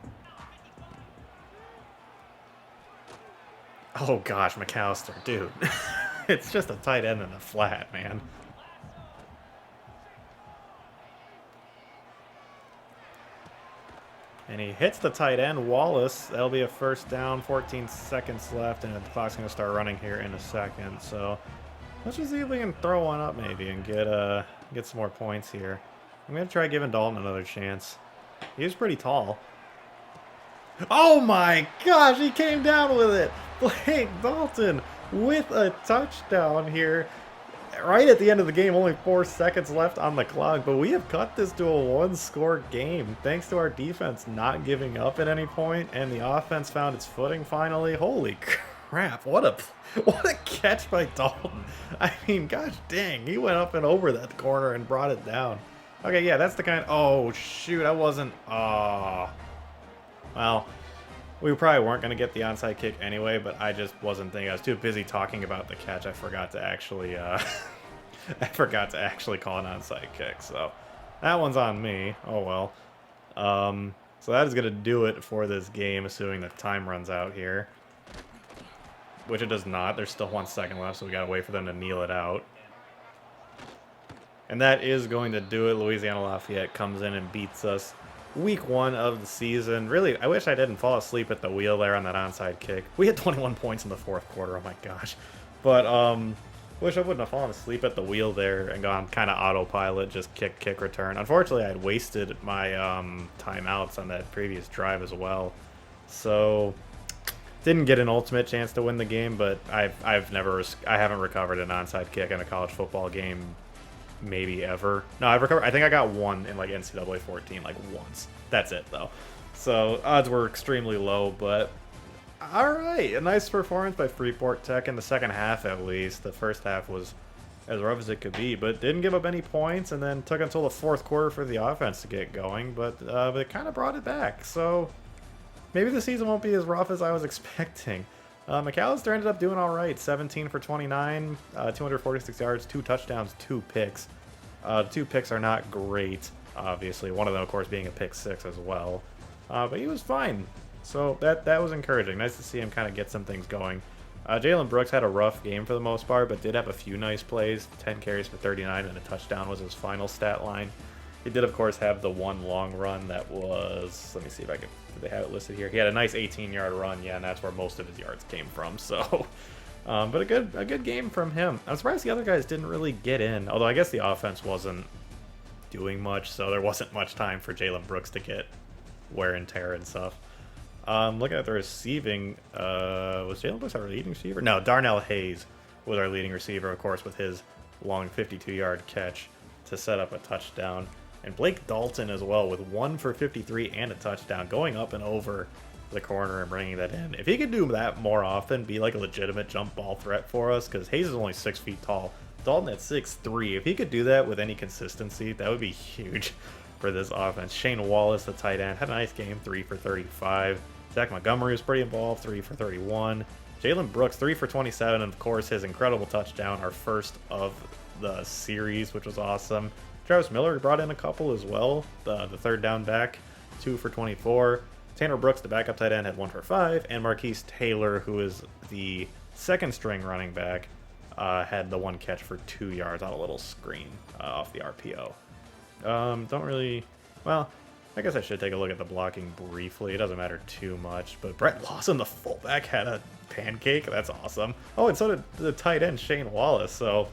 Oh gosh, McAllister, dude. It's just a tight end and a flat, man. And he hits the tight end, Wallace. That'll be a first down, 14 seconds left, and the clock's going to start running here in a second. So let's just see if we can throw one up maybe and get some more points here. I'm going to try giving Dalton another chance. He was pretty tall. Oh my gosh, he came down with it. Blake Dalton with a touchdown here. Right at the end of the game, only 4 seconds left on the clock, but we have cut this to a one-score game thanks to our defense not giving up at any point, and the offense found its footing finally. Holy crap, what a catch by Dalton. I mean, gosh dang, he went up and over that corner and brought it down. Okay, yeah, that's the kind. Oh shoot, I wasn't. Well, we probably weren't going to get the onside kick anyway, but I just wasn't thinking. I was too busy talking about the catch. I forgot to actually I forgot to actually call an onside kick. So that one's on me. Oh well. So that is going to do it for this game, assuming that time runs out here. Which it does not. There's still 1 second left, so we got to wait for them to kneel it out. And that is going to do it. Louisiana Lafayette comes in and beats us. Week 1 of the season. Really, I wish I didn't fall asleep at the wheel there on that onside kick. We had 21 points in the fourth quarter. Oh my gosh. But wish I wouldn't have fallen asleep at the wheel there and gone kind of autopilot, just kick, return. Unfortunately, I had wasted my timeouts on that previous drive as well. So didn't get an ultimate chance to win the game, but I haven't recovered an onside kick in a college football game maybe ever. No, I've recovered. I think I got one in like NCAA 14 like once. That's it though. So odds were extremely low, but all right, a nice performance by Freeport Tech in the second half at least. The first half was as rough as it could be, but didn't give up any points, and then took until the fourth quarter for the offense to get going, but it kind of brought it back. So maybe the season won't be as rough as I was expecting. McAllister ended up doing all right. 17 for 29, 246 yards, 2 touchdowns, 2 picks. 2 picks are not great, obviously. One of them, of course, being a pick 6 as well. But he was fine. So that was encouraging. Nice to see him kind of get some things going. Jalen Brooks had a rough game for the most part, but did have a few nice plays. 10 carries for 39 and a touchdown was his final stat line. He did, of course, have the one long run that was, let me see if I can, did they have it listed here? He had a nice 18-yard run, yeah, and that's where most of his yards came from, so. But a good game from him. I'm surprised the other guys didn't really get in, although I guess the offense wasn't doing much, so there wasn't much time for Jalen Brooks to get wear and tear and stuff. Looking at the receiving, was Jalen Brooks our leading receiver? No, Darnell Hayes was our leading receiver, of course, with his long 52-yard catch to set up a touchdown. And Blake Dalton as well with 1 for 53 and a touchdown, going up and over the corner and bringing that in. If he could do that more often, be like a legitimate jump ball threat for us, because Hayes is only 6 feet tall. Dalton at 6'3". If he could do that with any consistency, that would be huge for this offense. Shane Wallace, the tight end, had a nice game, 3 for 35. Zach Montgomery was pretty involved, 3 for 31. Jalen Brooks, 3 for 27, and of course his incredible touchdown, our first of the series, which was awesome. Travis Miller brought in a couple as well, the third down back, 2 for 24. Tanner Brooks, the backup tight end, had 1 for 5, and Marquise Taylor, who is the second string running back, had the 1 catch for 2 yards on a little screen off the RPO. Don't really, well, I guess I should take a look at the blocking briefly. It doesn't matter too much, but Brett Lawson, the fullback, had a pancake. That's awesome. Oh, and so did the tight end Shane Wallace, so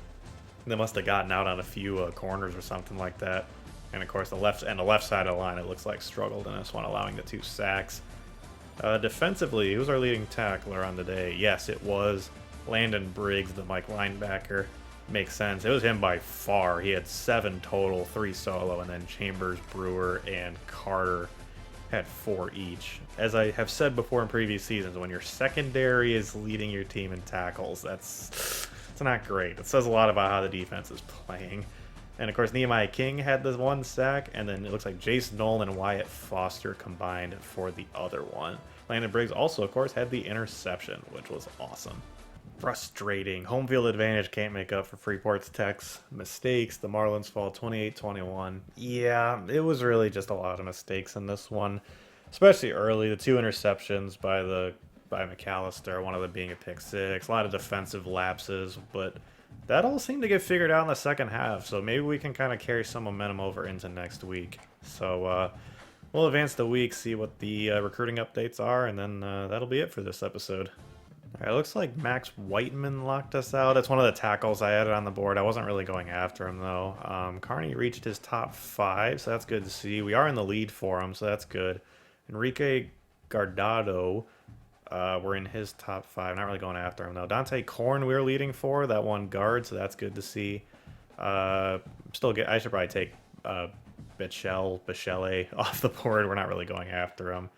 they must have gotten out on a few corners or something like that. And of course, the left side of the line, it looks like, struggled in this one, allowing the 2 sacks. Defensively, who was our leading tackler on the day? Yes, it was Landon Briggs, the Mike linebacker. makes sense. It was him by far. He had 7 total, 3 solo, and then Chambers, Brewer, and Carter had 4 each. As I have said before in previous seasons, when your secondary is leading your team in tackles, it's not great. It says a lot about how the defense is playing. And of course, Nehemiah King had this 1 sack, and then it looks like Jason Nolan and Wyatt Foster combined for the other one. Landon Briggs also, of course, had the interception, which was awesome. Frustrating. Home field advantage can't make up for Freeport Tech's mistakes. The Marlins fall 28-21. Yeah, it was really just a lot of mistakes in this one, especially early. The 2 interceptions by McAllister, one of them being a pick 6. A lot of defensive lapses, but that all seemed to get figured out in the second half, so maybe we can kind of carry some momentum over into next week. So we'll advance the week, see what the recruiting updates are, and then that'll be it for this episode. All right, looks like Max Whiteman locked us out. It's one of the tackles I added on the board. I wasn't really going after him, though. Carney reached his top 5, so that's good to see. We are in the lead for him, so that's good. Enrique Guardado, we're in his top 5. Not really going after him, though. Dante Korn we were leading for, that one guard, so that's good to see. I should probably take Bichelle off the board. We're not really going after him.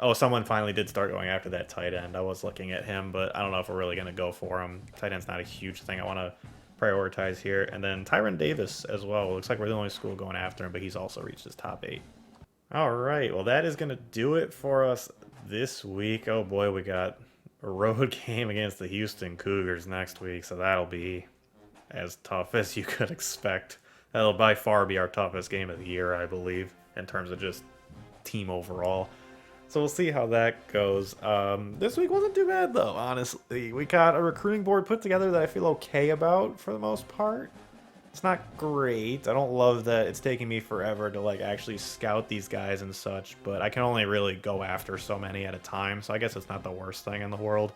Oh, someone finally did start going after that tight end. I was looking at him, but I don't know if we're really going to go for him. Tight end's not a huge thing I want to prioritize here. And then Tyron Davis as well. Looks like we're the only school going after him, but he's also reached his top 8. All right, well, that is going to do it for us this week. Oh, boy, we got a road game against the Houston Cougars next week, so that'll be as tough as you could expect. That'll by far be our toughest game of the year, I believe, in terms of just team overall. So we'll see how that goes. This week wasn't too bad, though, honestly. We got a recruiting board put together that I feel okay about for the most part. It's not great. I don't love that it's taking me forever to like actually scout these guys and such, but I can only really go after so many at a time, so I guess it's not the worst thing in the world.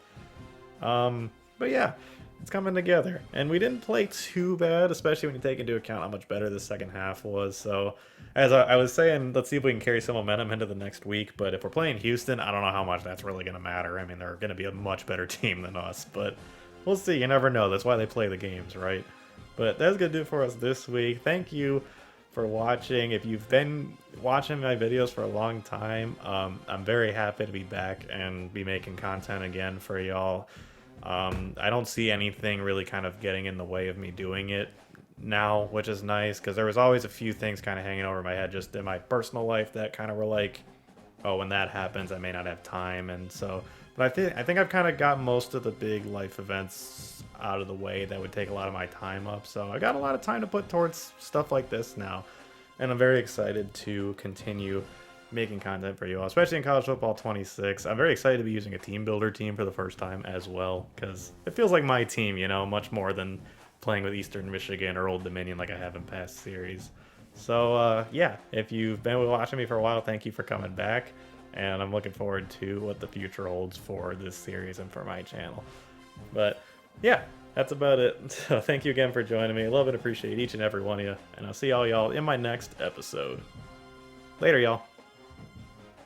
But yeah, it's coming together. And we didn't play too bad, especially when you take into account how much better the second half was. So as I was saying, let's see if we can carry some momentum into the next week. But if we're playing Houston, I don't know how much that's really going to matter. I mean, they're going to be a much better team than us, but we'll see. You never know. That's why they play the games, right? But that's going to do it for us this week. Thank you for watching. If you've been watching my videos for a long time, I'm very happy to be back and be making content again for y'all. I don't see anything really kind of getting in the way of me doing it now, which is nice, because there was always a few things kind of hanging over my head just in my personal life that kind of were like, oh, when that happens, I may not have time. And so, but I think I've kind of got most of the big life events out of the way that would take a lot of my time up. So I got a lot of time to put towards stuff like this now. And I'm very excited to continue making content for you all, especially in College Football 26. I'm very excited to be using a team builder team for the first time as well, because it feels like my team, you know, much more than playing with Eastern Michigan or Old Dominion like I have in past series. So yeah, if you've been watching me for a while, thank you for coming back, and I'm looking forward to what the future holds for this series and for my channel. But yeah, that's about it. So thank you again for joining me. I love and appreciate each and every one of you, and I'll see all y'all in my next episode. Later, y'all.